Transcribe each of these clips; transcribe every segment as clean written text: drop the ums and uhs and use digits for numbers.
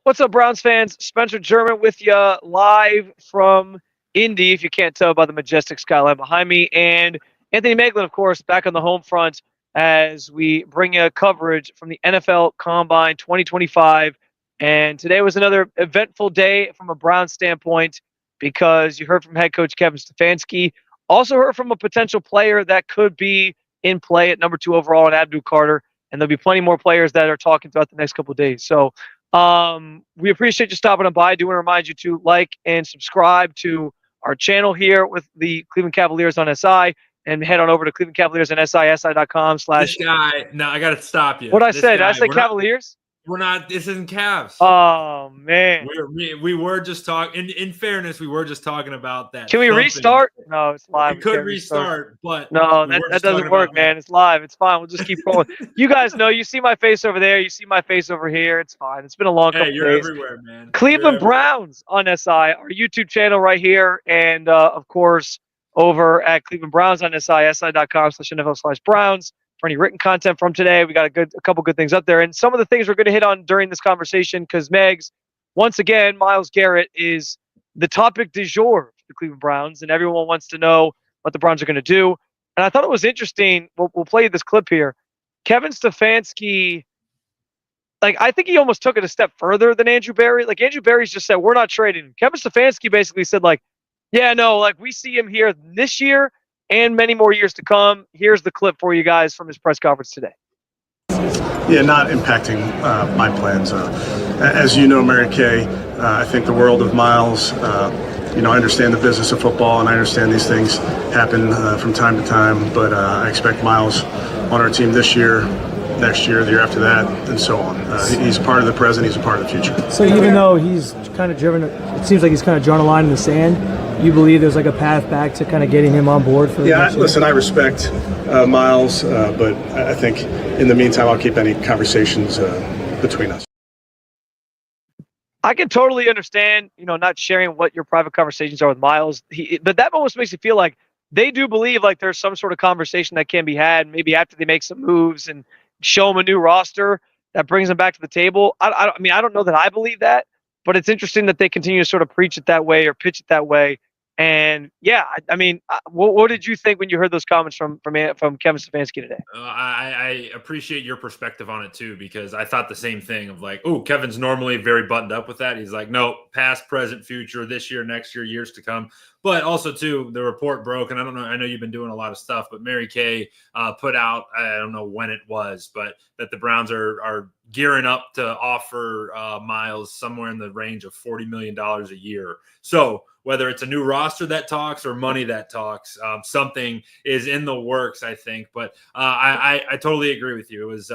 What's up, Browns fans? Spencer German with you live from Indy, if you can't tell by the majestic skyline behind me. And Anthony Moeglin, of course, back on the home front as we bring you coverage from the NFL Combine 2025. And today was another eventful day from a Browns standpoint because you heard from head coach Kevin Stefanski. Also heard from a potential player that could be in play at number 2 overall in Abdul Carter. And there'll be plenty more players that are talking throughout the next couple of days. So we appreciate you stopping on by. I do want to remind you to like and subscribe to our channel here with the Cleveland Cavaliers on SI, and head on over to Cleveland Cavaliers on SI.com This guy, no, I got to stop you. What I said? Did I say Cavaliers? We're not. This isn't Cavs. Oh man, we were just talking. In fairness, we were just talking about that. Can we restart? No, it's live. We could restart, but no, that doesn't work, man. It's live. It's fine. We'll just keep rolling. You guys know. You see my face over there. You see my face over here. It's fine. It's been a long couple you're days. Everywhere, man. Cleveland Browns on SI, our YouTube channel right here, and of course over at Cleveland Browns on SI, si.com/NFL/Browns. For any written content from today, we got a couple good things up there, and some of the things we're going to hit on during this conversation because Megs, once again, Myles Garrett is the topic du jour for the Cleveland Browns, and everyone wants to know what the Browns are going to do. And I thought it was interesting. We'll play this clip here. Kevin Stefanski, I think he almost took it a step further than Andrew Berry. Andrew Berry's just said we're not trading him. Kevin Stefanski basically said yeah, no, we see him here this year and many more years to come. Here's the clip for you guys from his press conference today. Yeah, not impacting my plans. As you know, Mary Kay, I think the world of Myles. I understand the business of football, and I understand these things happen from time to time. But I expect Myles on our team this year, next year, the year after that, and so on. He's part of the present. He's a part of the future. So even though he's kind of driven, it seems like he's kind of drawn a line in the sand. You believe there's a path back to kind of getting him on board for the next year? Listen, I respect Myles, but I think in the meantime, I'll keep any conversations between us. I can totally understand, not sharing what your private conversations are with Myles. But that almost makes you feel like they do believe there's some sort of conversation that can be had, maybe after they make some moves and show them a new roster that brings them back to the table. I don't know that I believe that, but it's interesting that they continue to sort of preach it that way or pitch it that way. And yeah, what did you think when you heard those comments from Kevin Stefanski today? I appreciate your perspective on it too, because I thought the same thing of Kevin's normally very buttoned up with that. He's like, no, past, present, future, this year, next year, years to come. But also too, the report broke, and I know you've been doing a lot of stuff, but Mary Kay put out, I don't know when it was, but that the Browns are gearing up to offer Myles somewhere in the range of $40 million a year. So whether it's a new roster that talks or money that talks, something is in the works, I think. But I totally agree with you. It was,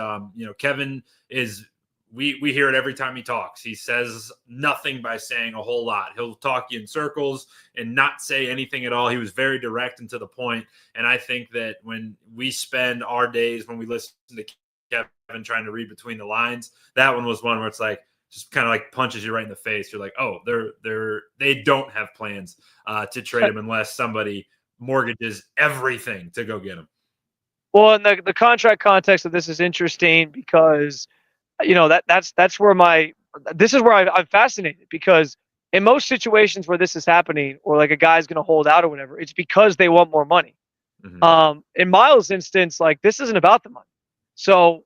Kevin is – we hear it every time he talks. He says nothing by saying a whole lot. He'll talk you in circles and not say anything at all. He was very direct and to the point. And I think that when we spend our days, when we listen to Kevin trying to read between the lines, that one was one where it's just kind of punches you right in the face. You're like, oh, they don't have plans to trade him unless somebody mortgages everything to go get him. Well, and the contract context of this is interesting because, that's where I'm fascinated, because in most situations where this is happening or a guy's going to hold out or whatever, it's because they want more money. Mm-hmm. In Myles' instance, this isn't about the money. So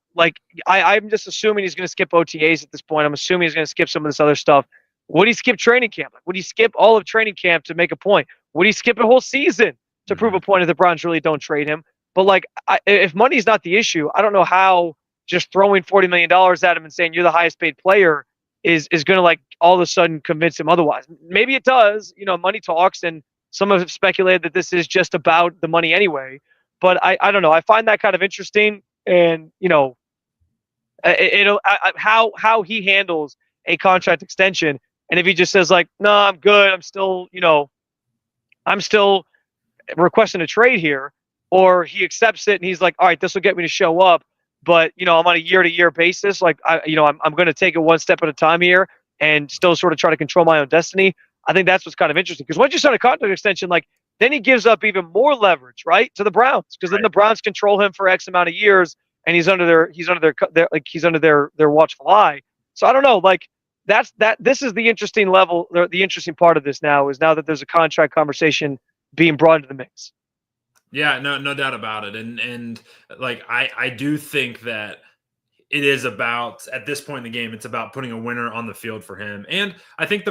I'm just assuming he's going to skip OTAs at this point. I'm assuming he's going to skip some of this other stuff. Would he skip training camp? Would he skip all of training camp to make a point? Would he skip a whole season to prove a point if the Browns really don't trade him? But if money's not the issue, I don't know how just throwing $40 million at him and saying you're the highest paid player is going to all of a sudden convince him otherwise. Maybe it does. Money talks, and some have speculated that this is just about the money anyway. But I don't know. I find that kind of interesting, and how he handles a contract extension, and if he just says no, I'm good. I'm still requesting a trade here, or he accepts it and he's like, all right, this will get me to show up. But, I'm on a year-to-year basis. I'm going to take it one step at a time here and still sort of try to control my own destiny. I think that's what's kind of interesting. Because once you sign a contract extension, then he gives up even more leverage, right, to the Browns. Because then the Browns control him for X amount of years, and he's under their watchful eye. So I don't know. this is the interesting level, or the interesting part of this now is now that there's a contract conversation being brought into the mix. Yeah, no doubt about it. And like I do think that it is about, at this point in the game, it's about putting a winner on the field for him. And I think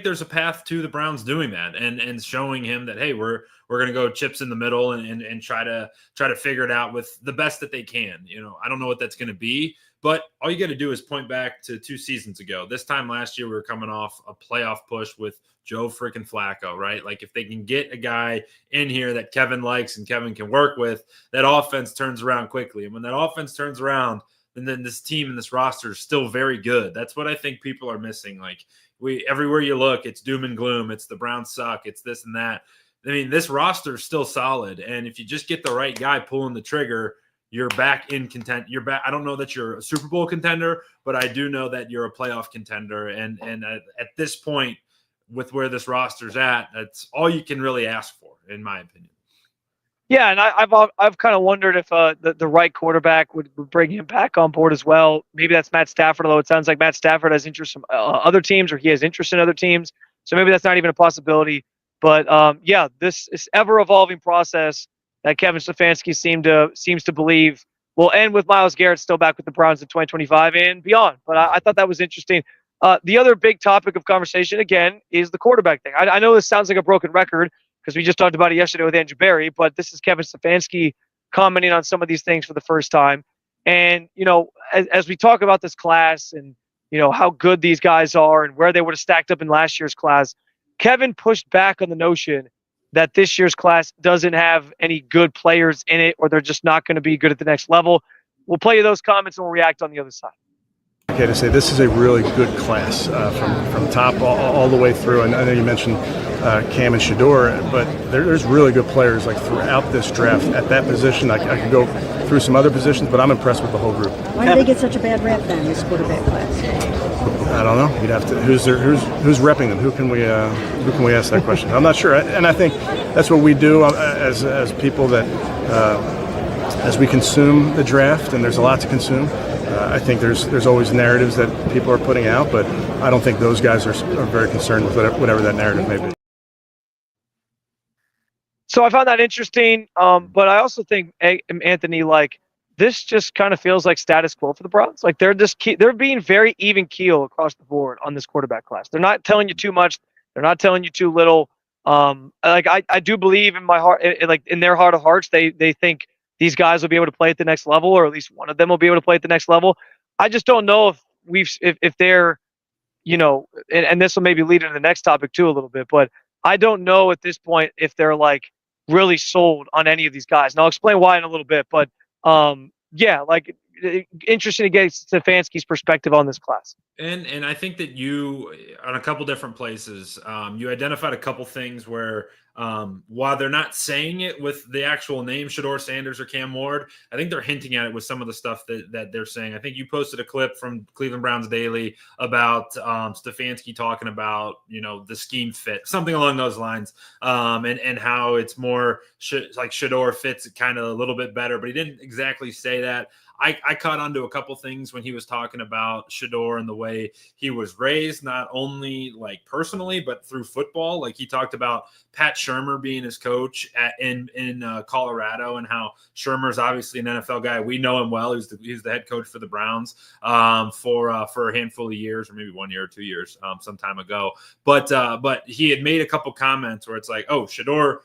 there's a path to the Browns doing that and showing him that, hey, we're going to go chips in the middle and try to figure it out with the best that they can. I don't know what that's going to be, but all you got to do is point back to 2 seasons ago. This time last year, we were coming off a playoff push with Joe freaking Flacco, right? Like, if they can get a guy in here that Kevin likes and Kevin can work with, that offense turns around quickly. And when that offense turns around, and then this team and this roster is still very good. That's what I think people are missing. Like, everywhere you look, it's doom and gloom. It's the Browns suck. It's this and that. I mean, this roster is still solid. And if you just get the right guy pulling the trigger, you're back in content. You're back. I don't know that you're a Super Bowl contender, but I do know that you're a playoff contender. And at this point, with where this roster's at, that's all you can really ask for, in my opinion. Yeah, and I've kind of wondered if the right quarterback would bring him back on board as well. Maybe that's Matt Stafford, although it sounds like Matt Stafford has interest from other teams, or he has interest in other teams. So maybe that's not even a possibility. But yeah, this is ever-evolving process that Kevin Stefanski seems to believe will end with Myles Garrett still back with the Browns in 2025 and beyond. But I thought that was interesting. The other big topic of conversation, again, is the quarterback thing. I know this sounds like a broken record, because we just talked about it yesterday with Andrew Berry, but this is Kevin Stefanski commenting on some of these things for the first time. And, as we talk about this class and, how good these guys are and where they would have stacked up in last year's class, Kevin pushed back on the notion that this year's class doesn't have any good players in it, or they're just not going to be good at the next level. We'll play you those comments and we'll react on the other side. Okay, to say this is a really good class from top all the way through. And I know you mentioned Cam and Shador, but there's really good players like throughout this draft at that position. I could go through some other positions, but I'm impressed with the whole group. Why do they get such a bad rep then, this quarterback class? I don't know. You'd have to. Who's repping them? Who can we ask that question? I'm not sure. And I think that's what we do as people that as we consume the draft, and there's a lot to consume. I think there's always narratives that people are putting out, but I don't think those guys are very concerned with whatever that narrative may be. So I found that interesting, but I also think, Anthony, like, this just kind of feels like status quo for the Browns. Like, they're being very even keel across the board on this quarterback class. They're not telling you too much. They're not telling you too little. I do believe in my heart, like in their heart of hearts, they think these guys will be able to play at the next level, or at least one of them will be able to play at the next level. I just don't know if they're, and this will maybe lead into the next topic too a little bit, but I don't know at this point if they're like really sold on any of these guys. And I'll explain why in a little bit, but yeah, like, interesting to get Stefanski's perspective on this class. And I think that you, on a couple different places, you identified a couple things where while they're not saying it with the actual name Shador Sanders or Cam Ward, I think they're hinting at it with some of the stuff that they're saying. I think you posted a clip from Cleveland Browns Daily about Stefanski talking about, the scheme fit, something along those lines, and how it's more like Shador fits kind of a little bit better, but he didn't exactly say that. I caught onto a couple things when he was talking about Shador and the way he was raised, not only like personally, but through football. Like, he talked about Pat Shurmur being his coach in Colorado, and how Shurmur's obviously an NFL guy. We know him well. He's the head coach for the Browns for a handful of years, or maybe 1 year or 2 years, some time ago. But he had made a couple comments where it's like, oh, Shador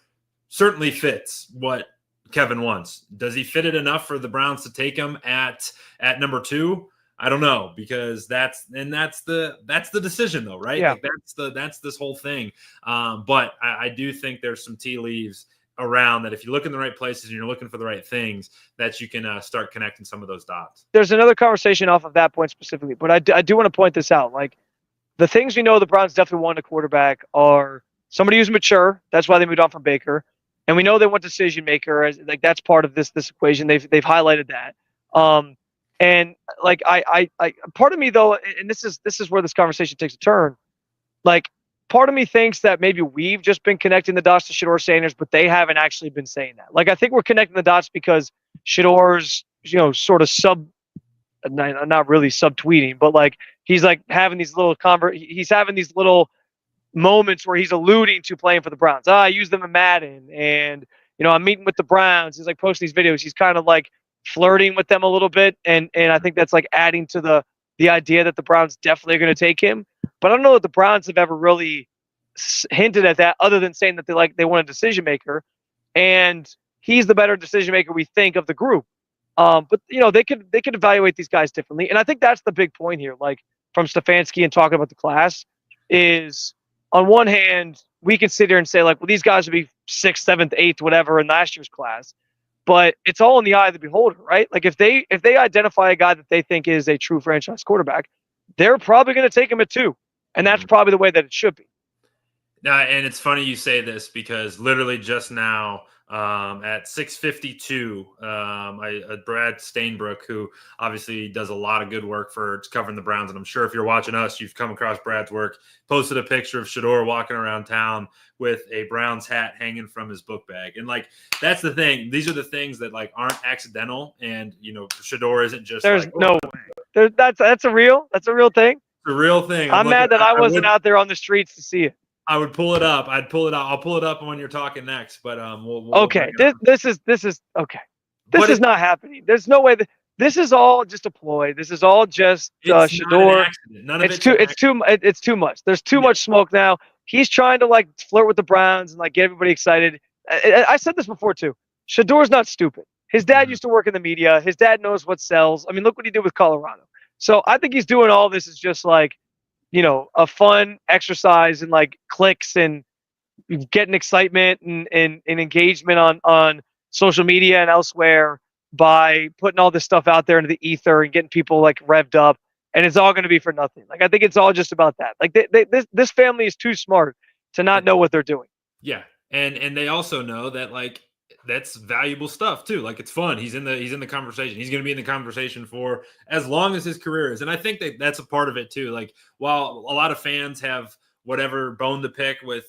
certainly fits what Kevin wants. Does he fit it enough for the Browns to take him at number 2? I don't know, because that's the decision though, right? Yeah. Like, that's this whole thing. But I do think there's some tea leaves around that if you look in the right places and you're looking for the right things, that you can start connecting some of those dots. There's another conversation off of that point specifically, but I do want to point this out. Like, the things we know the Browns definitely want a quarterback are somebody who's mature. That's why they moved on from Baker. And we know they want decision maker, as like that's part of this equation. They've highlighted that. And like I part of me though, and this is where this conversation takes a turn. Like, part of me thinks that maybe we've just been connecting the dots to Shador Sanders, but they haven't actually been saying that. Like, I think we're connecting the dots because Shador's sort of not really subtweeting, but like he's like having these little he's having these little moments where he's alluding to playing for the Browns. I use them in Madden, and I'm meeting with the Browns. He's like posting these videos. He's kind of like flirting with them a little bit, and I think that's like adding to the idea that the Browns definitely are going to take him. But I don't know that the Browns have ever really hinted at that, other than saying that they want a decision maker, and he's the better decision maker we think of the group. But they could evaluate these guys differently, and I think that's the big point here. Like from Stefanski and talking about the class is, on one hand, we can sit here and say like, well, these guys would be 6th, 7th, 8th, whatever in last year's class, but it's all in the eye of the beholder, right? Like if they identify a guy that they think is a true franchise quarterback, they're probably going to take him at 2, and that's probably the way that it should be. Now, and it's funny you say this because literally just now at 6:52, Brad Stainbrook, who obviously does a lot of good work for covering the Browns, and I'm sure if you're watching us, you've come across Brad's work, posted a picture of Shedeur walking around town with a Browns hat hanging from his book bag. And like, that's the thing. These are the things that like aren't accidental. And, Shedeur isn't just There's no way. That's a real thing. It's a real thing. I'm mad that I wasn't out there on the streets to see it. I would pull it up. I'll pull it up when you're talking next. But we'll okay. This is okay. This is not happening. There's no way this is all just a ploy. This is all just Shedeur. It's too much. There's too much smoke now. He's trying to like flirt with the Browns and like get everybody excited. I said this before too. Shedeur's not stupid. His dad used to work in the media. His dad knows what sells. I mean, look what he did with Colorado. So I think he's doing all this is just like, a fun exercise and like clicks and getting excitement and engagement on social media and elsewhere by putting all this stuff out there into the ether and getting people like revved up. And it's all going to be for nothing. Like, I think it's all just about that. Like this family is too smart to not know what they're doing. Yeah. And they also know that like, that's valuable stuff too. Like it's fun. He's in the conversation. He's going to be in the conversation for as long as his career is. And I think that's a part of it too. Like while a lot of fans have whatever bone to pick with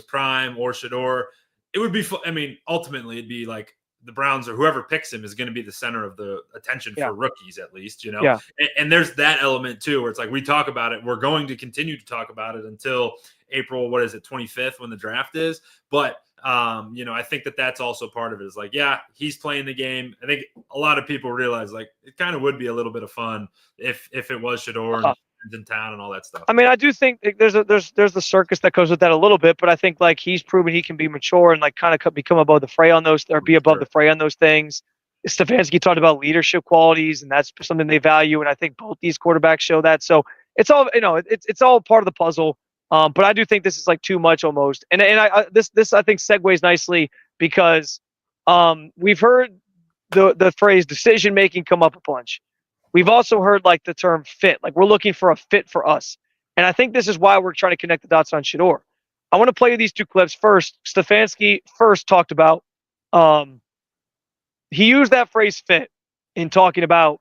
Prime or Shedeur, it would be fun. I mean, ultimately it'd be like the Browns or whoever picks him is going to be the center of the attention for rookies, at least, Yeah. And there's that element too, where it's like, we talk about it. We're going to continue to talk about it until April, 25th when the draft is. But I think that's also part of it is like, yeah, he's playing the game. I think a lot of people realize like it kind of would be a little bit of fun if it was Shedeur and in town and all that stuff. I mean, I do think there's the circus that goes with that a little bit, but I think like he's proven he can be mature and like kind of become above the fray on those or be above the fray on those things. Stefanski talked about leadership qualities, and that's something they value. And I think both these quarterbacks show that. So it's all, it's all part of the puzzle. But I do think this is like too much almost. And this I think segues nicely because we've heard the phrase decision making come up a bunch. We've also heard like the term fit, like we're looking for a fit for us. And I think this is why we're trying to connect the dots on Shedeur. I want to play you these two clips first. Stefanski first talked about, he used that phrase fit in talking about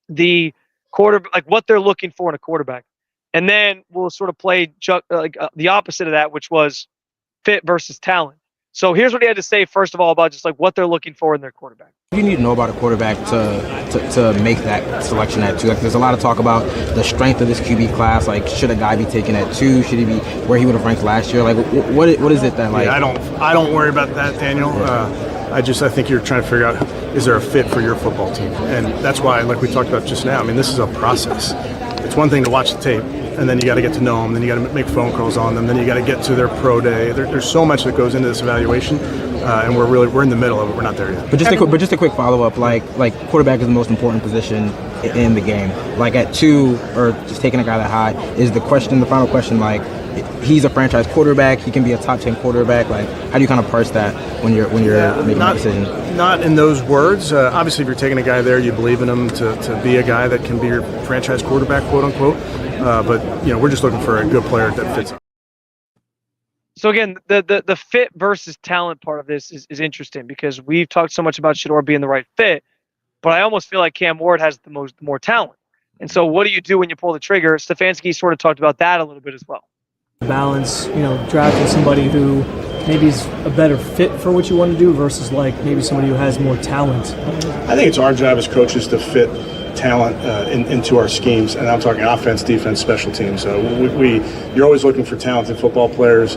the quarterback, like what they're looking for in a quarterback. And then we'll sort of play the opposite of that, which was fit versus talent. So here's what he had to say, first of all, about just like what they're looking for in their quarterback. You need to know about a quarterback to make that selection at 2. Like, there's a lot of talk about the strength of this QB class. Like, should a guy be taken at 2? Should he be where he would have ranked last year? Like, what is it that like? Yeah, I don't worry about that, Daniel. I think you're trying to figure out, is there a fit for your football team? And that's why, like we talked about just now, I mean, this is a process. It's one thing to watch the tape, and then you got to get to know them, then you got to make phone calls on them, then you got to get to their pro day. There's so much that goes into this evaluation, and we're in the middle of it. We're not there yet. But just a quick follow up, like quarterback is the most important position in the game. Like at 2, or just taking a guy that high, is the final question, like, he's a franchise quarterback, he can be a top 10 quarterback. Like, how do you kind of parse that when you're making that decision? Not in those words. Obviously, if you're taking a guy there, you believe in him to be a guy that can be your franchise quarterback, quote unquote. But we're just looking for a good player that fits. So again, the fit versus talent part of this is interesting because we've talked so much about Shedeur being the right fit, but I almost feel like Cam Ward has the more talent. And so what do you do when you pull the trigger? Stefanski sort of talked about that a little bit as well. Balance, drafting somebody who maybe is a better fit for what you want to do versus like maybe somebody who has more talent. I think it's our job as coaches to fit talent into our schemes, and I'm talking offense, defense, special teams. So you're always looking for talented football players.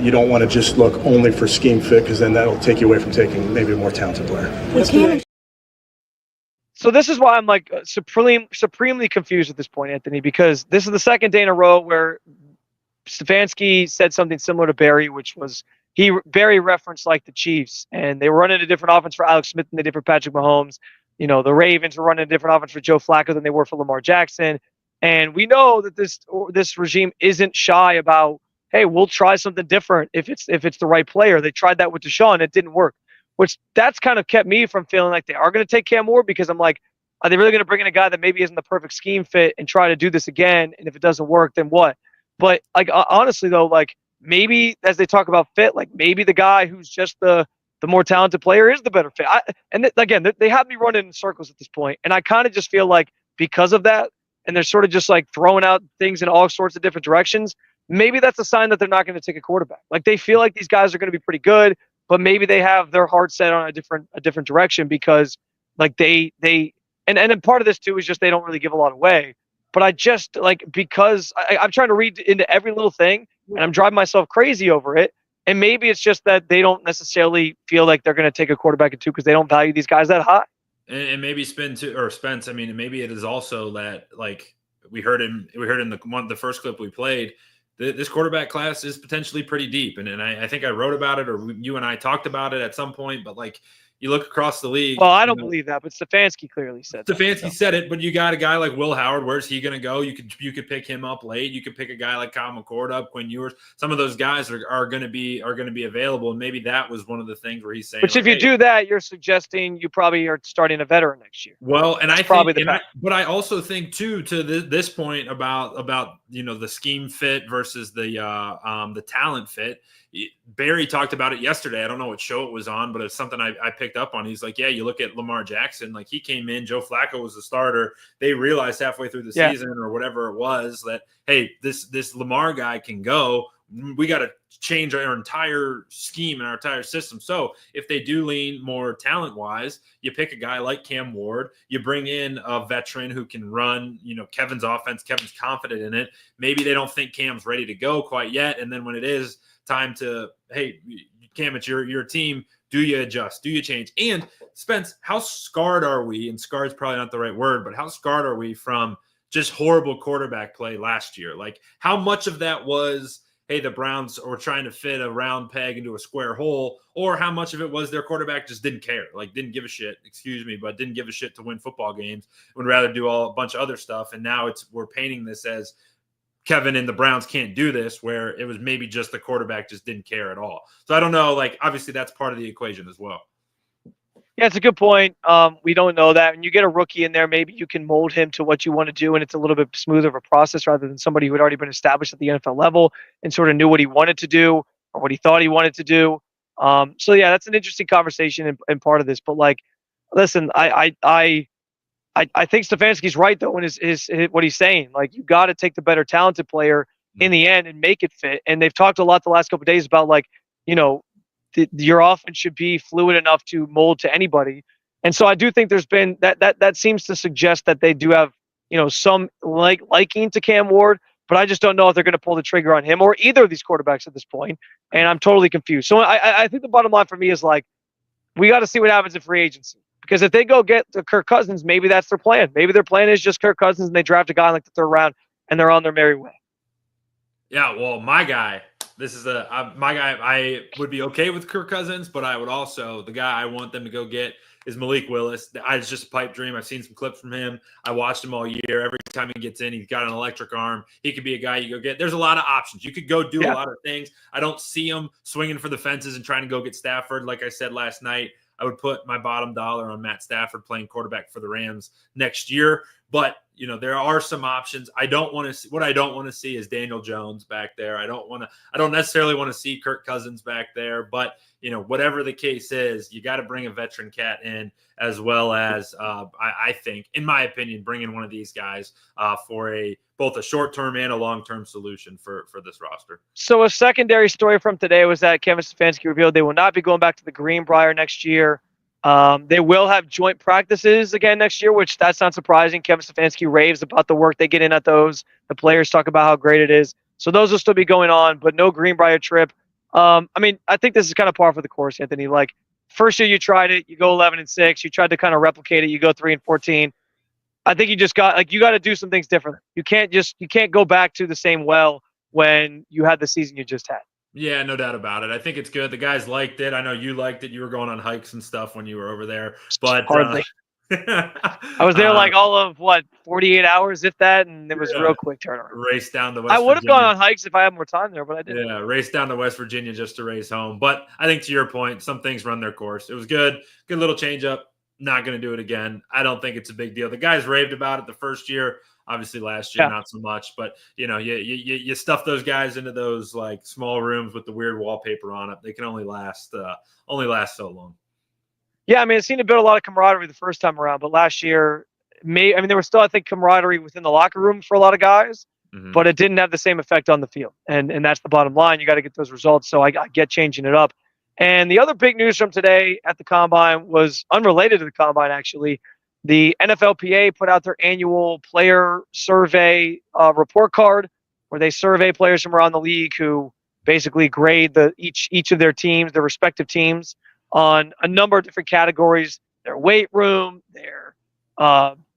You don't want to just look only for scheme fit, because then that'll take you away from taking maybe a more talented player. So this is why I'm like supremely confused at this point, Anthony, because this is the second day in a row where Stefanski said something similar to Barry, which was Barry referenced like the Chiefs, and they were running a different offense for Alex Smith than they did for Patrick Mahomes. You know, the Ravens were running a different offense for Joe Flacco than they were for Lamar Jackson. And we know that this regime isn't shy about, hey, we'll try something different if it's the right player. They tried that with Deshaun, it didn't work. Which that's kind of kept me from feeling like they are going to take Cam Ward, because I'm like, are they really going to bring in a guy that maybe isn't the perfect scheme fit and try to do this again? And if it doesn't work, then what? But like honestly though, like maybe as they talk about fit, like maybe the guy who's just the more talented player is the better fit. Again, they have me running in circles at this point, and I kind of just feel like because of that, and they're sort of just like throwing out things in all sorts of different directions. Maybe that's a sign that they're not going to take a quarterback. Like they feel like these guys are going to be pretty good, but maybe they have their heart set on a different direction, because like and part of this too is just they don't really give a lot away. But I just like, because I'm trying to read into every little thing, and I'm driving myself crazy over it. And maybe it's just that they don't necessarily feel like they're going to take a quarterback at 2 because they don't value these guys that high. And maybe Spence. I mean, maybe it is also that, like we heard in the first clip we played, this quarterback class is potentially pretty deep. And I think I wrote about it, or you and I talked about it at some point, but like you look across the league. Well, I don't believe that, but Stefanski clearly said Stefanski said it, but you got a guy like Will Howard. Where's he going to go? You could pick him up late. You could pick a guy like Kyle McCord up, Quinn Ewers. Some of those guys are going to be available, and maybe that was one of the things where he's saying. Which, if you do that, you're suggesting you probably are starting a veteran next year. Well, and that's but I also think too, to this point about the scheme fit versus the talent fit. Barry talked about it yesterday. I don't know what show it was on, but it's something I picked up on. He's like, yeah, you look at Lamar Jackson, like he came in, Joe Flacco was the starter. They realized halfway through the season or whatever it was that, hey, this Lamar guy can go. We got to change our entire scheme and our entire system. So if they do lean more talent-wise, you pick a guy like Cam Ward. You bring in a veteran who can run, Kevin's offense. Kevin's confident in it. Maybe they don't think Cam's ready to go quite yet. And then when it is time to, hey, Cam, it's your team. Do you adjust? Do you change? And Spence, how scarred are we? And scarred is probably not the right word, but how scarred are we from just horrible quarterback play last year? Like how much of that was, hey, the Browns were trying to fit a round peg into a square hole, or how much of it was their quarterback just didn't care, like didn't give a shit, but didn't give a shit to win football games, would rather do a bunch of other stuff. And now we're painting this as Kevin and the Browns can't do this, where it was maybe just the quarterback just didn't care at all. So I don't know, like obviously that's part of the equation as well. Yeah, it's a good point. We don't know that. When you get a rookie in there, maybe you can mold him to what you want to do, and it's a little bit smoother of a process rather than somebody who had already been established at the NFL level and sort of knew what he wanted to do or what he thought he wanted to do. So yeah, that's an interesting conversation and part of this. But like, listen, I think Stefanski's right though in his what he's saying. Like, you got to take the better talented player in the end and make it fit. And they've talked a lot the last couple of days about like, your offense should be fluid enough to mold to anybody. And so I do think there's been that seems to suggest that they do have, some liking to Cam Ward, but I just don't know if they're going to pull the trigger on him or either of these quarterbacks at this point. And I'm totally confused. So I think the bottom line for me is like, we got to see what happens in free agency, because if they go get the Kirk Cousins, maybe that's their plan. Maybe their plan is just Kirk Cousins and they draft a guy in like the 3rd round and they're on their merry way. Yeah. Well, my guy, I would be okay with Kirk Cousins, but I would also, the guy I want them to go get is Malik Willis. It's just a pipe dream. I've seen some clips from him. I watched him all year. Every time he gets in, he's got an electric arm. He could be a guy you go get. There's a lot of options. You could go do a lot of things. I don't see him swinging for the fences and trying to go get Stafford. Like I said last night, I would put my bottom dollar on Matt Stafford playing quarterback for the Rams next year. But, there are some options. What I don't want to see is Daniel Jones back there. I don't necessarily want to see Kirk Cousins back there, but whatever the case is, you got to bring a veteran cat in, as well as I think, in my opinion, bring in one of these guys for both a short-term and a long-term solution for this roster. So a secondary story from today was that Kevin Stefanski revealed they will not be going back to the Greenbrier next year. They will have joint practices again next year, which that's not surprising. Kevin Stefanski raves about the work they get in at those. The players talk about how great it is. So those will still be going on, but no Greenbrier trip. I mean, I think this is kind of par for the course, Anthony. Like, first year you tried it, you go 11-6. You tried to kind of replicate it, you go 3-14. I think you just got you got to do some things different. You can't go back to the same well when you had the season you just had. Yeah, no doubt about it. I think it's good. The guys liked it. I know you liked it. You were going on hikes and stuff when you were over there, but Hardly. I was there like all of 48 hours, if that, and it was real quick turnaround. Race down to West I would have Virginia. gone on hikes if I had more time there, but I didn't. Yeah, race down to West Virginia just to race home. But I think to your point, some things run their course. It was good. Good little change up. Not going to do it again. I don't think it's a big deal. The guys raved about it the first year. Obviously last year, not so much, but you stuff those guys into those like small rooms with the weird wallpaper on it. They can only last so long. Yeah. I mean, it seemed to build a lot of camaraderie the first time around, but last year there was still, I think, camaraderie within the locker room for a lot of guys, but it didn't have the same effect on the field. And that's the bottom line. You got to get those results. So I get changing it up. And the other big news from today at the Combine was unrelated to the Combine, actually. The NFLPA put out their annual player survey report card where they survey players from around the league who basically grade each of their teams, their respective teams, on a number of different categories: their weight room, their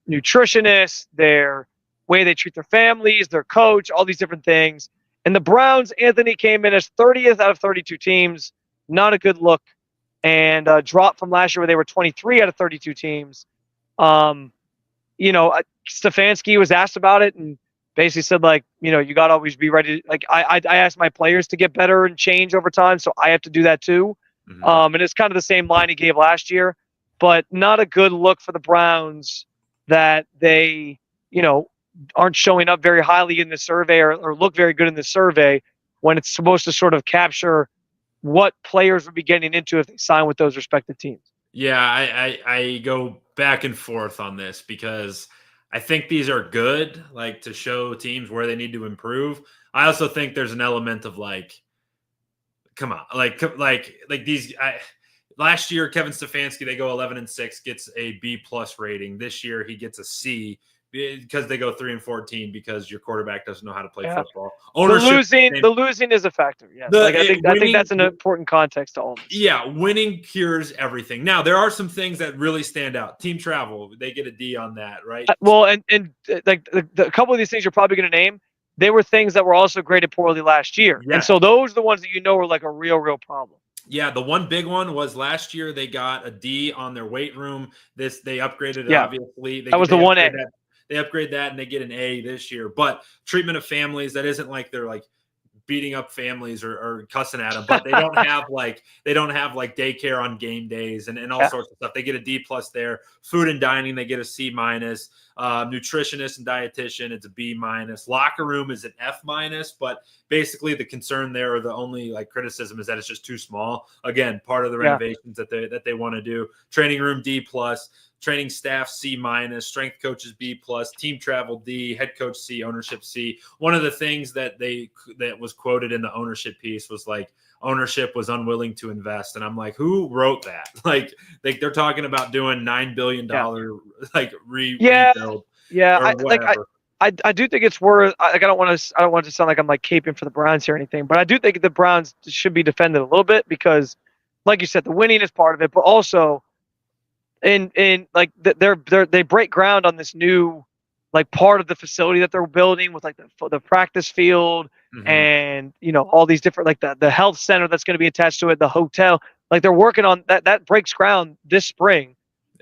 nutritionists, their way they treat their families, their coach, all these different things. And the Browns, Anthony, came in as 30th out of 32 teams. Not a good look, and dropped from last year where they were 23 out of 32 teams. Stefanski was asked about it and basically said, like, you got to always be ready. Like, I asked my players to get better and change over time, so I have to do that too. And it's kind of the same line he gave last year, but not a good look for the Browns that they, aren't showing up very highly in the survey or look very good in the survey when it's supposed to sort of capture what players would be getting into if they sign with those respective teams. Yeah, I go back and forth on this because I think these are good, like, to show teams where they need to improve. I also think there's an element of like, come on, like these. Last year, Kevin Stefanski, they go 11-6, gets a B+ rating. This year, he gets a C because they go 3-14 because your quarterback doesn't know how to play football. The losing is a factor. Yeah, I think that's an important context to all this. Yeah, winning cures everything. Now there are some things that really stand out. Team travel, they get a D on that, right? Well, and like a couple of these things you're probably going to name, they were things that were also graded poorly last year, and so those are the ones that were like a real problem. Yeah, the one big one was last year they got a D on their weight room. They upgraded it, obviously. That was the 1A. They upgrade that and they get an A this year. But treatment of families, that isn't like they're like beating up families or cussing at them, but they don't have like daycare on game days and all sorts of stuff. They get a D+ there. Food and dining, they get a C-. Nutritionist and dietitian, it's a B-. Locker room is an F-, but basically the concern there, or the only like criticism, is that it's just too small. Again, part of the renovations that they want to do. Training room D+. Training staff C-, strength coaches B+, team travel D, head coach C, ownership C. One of the things that was quoted in the ownership piece was like, ownership was unwilling to invest, and I'm like, who wrote that? Like they're talking about doing $9 billion rebuild. Yeah, I do think it's worth. I don't want to sound like I'm like caping for the Browns here or anything, but I do think the Browns should be defended a little bit because, like you said, the winning is part of it, but also. And like they break ground on this new like part of the facility that they're building with like the practice field and all these different like the health center that's going to be attached to it, the hotel. Like they're working on that breaks ground this spring.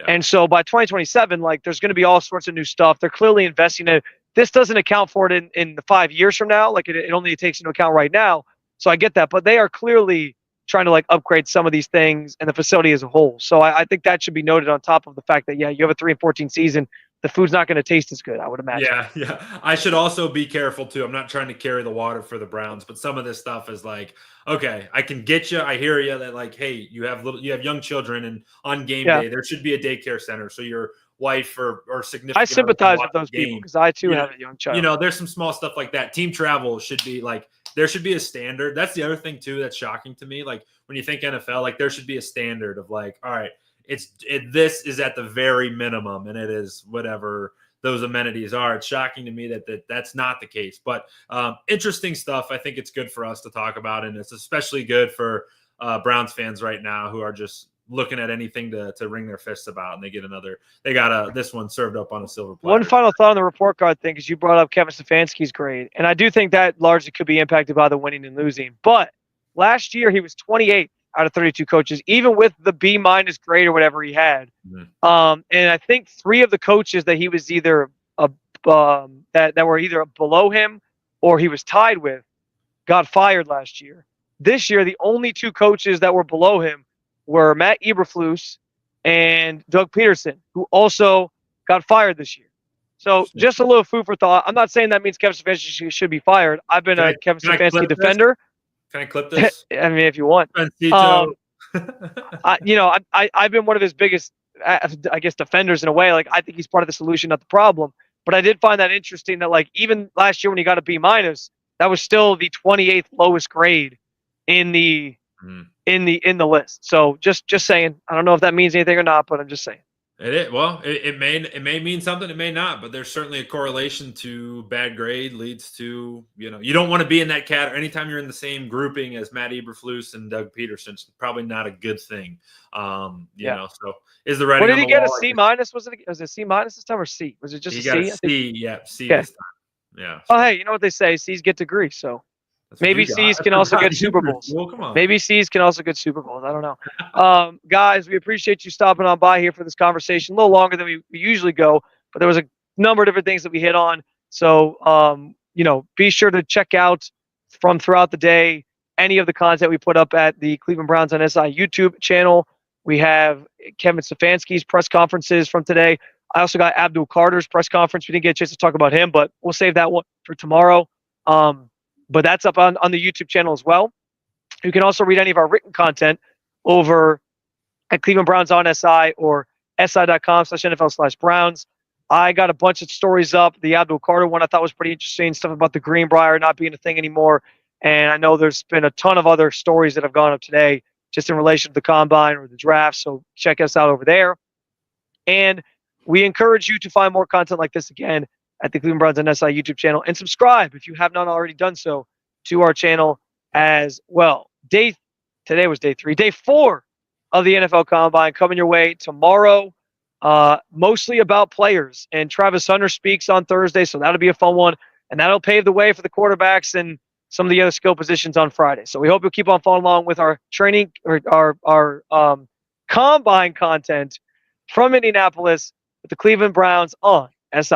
And so by 2027, like there's going to be all sorts of new stuff. They're clearly investing in it. This doesn't account for it in the 5 years from now. Like it only takes into account right now. So I get that, but they are clearly trying to like upgrade some of these things and the facility as a whole. So I think that should be noted on top of the fact that, you have a 3-14 season. The food's not going to taste as good, I would imagine. Yeah. I should also be careful too. I'm not trying to carry the water for the Browns, but some of this stuff is like, okay, I can get you. I hear you that like, hey, you have young children, and on game day, there should be a daycare center. So your wife or significant. I sympathize with those people because I too have a young child. There's some small stuff like that. Team travel should be like, there should be a standard. That's the other thing too that's shocking to me. Like when you think NFL, like there should be a standard of like, all right, this is at the very minimum, and it is whatever those amenities are. It's shocking to me that's not the case, but interesting stuff. I think it's good for us to talk about, and it's especially good for Browns fans right now who are just looking at anything to wring their fists about, and they got this one served up on a silver platter. One final thought on the report card thing, because you brought up Kevin Stefanski's grade, and I do think that largely could be impacted by the winning and losing. But last year he was 28 out of 32 coaches, even with the B- grade or whatever he had. Mm-hmm. And I think 3 of the coaches that he was either that were either below him or he was tied with got fired last year. This year, the only 2 coaches that were below him were Matt Eberflus and Doug Peterson, who also got fired this year. So just a little food for thought. I'm not saying that means Kevin Stefanski should be fired. I've been a Kevin Stefanski defender. Can I clip this? I mean, if you want. I've been one of his biggest, I guess, defenders in a way. Like, I think he's part of the solution, not the problem. But I did find that interesting that, like, even last year when he got a B-, that was still the 28th lowest grade in the list. So just saying. I don't know if that means anything or not, but I'm just saying. It is. Well, it may mean something, it may not, but there's certainly a correlation to bad grade leads to, you don't want to be in that cat. Anytime you're in the same grouping as Matt Eberflus and Doug Peterson, it's probably not a good thing. So is the writing What did on he the get? wall, A C-? Was it C- this time or C? Was it just he a got C? a C, yeah, C Okay. this time. Yeah. Oh, hey, you know what they say? C's get degrees, so. Maybe C's can also get Super Bowls. Well, come on. Maybe C's can also get Super Bowls. I don't know. Guys, we appreciate you stopping on by here for this conversation. A little longer than we usually go, but there was a number of different things that we hit on. So, be sure to check out from throughout the day any of the content we put up at the Cleveland Browns on SI YouTube channel. We have Kevin Stefanski's press conferences from today. I also got Abdul Carter's press conference. We didn't get a chance to talk about him, but we'll save that one for tomorrow. But that's up on the YouTube channel as well. You can also read any of our written content over at Cleveland Browns on SI or si.com/NFL/Browns. I got a bunch of stories up. The Abdul Carter one I thought was pretty interesting, stuff about the Greenbrier not being a thing anymore. And I know there's been a ton of other stories that have gone up today just in relation to the combine or the draft. So check us out over there. And we encourage you to find more content like this again at the Cleveland Browns and SI YouTube channel, and subscribe if you have not already done so to our channel as well. Today was day 3, day 4 of the NFL Combine coming your way tomorrow. Mostly about players, and Travis Hunter speaks on Thursday, so that'll be a fun one, and that'll pave the way for the quarterbacks and some of the other skill positions on Friday. So we hope you'll keep on following along with our training or our combine content from Indianapolis with the Cleveland Browns on SI.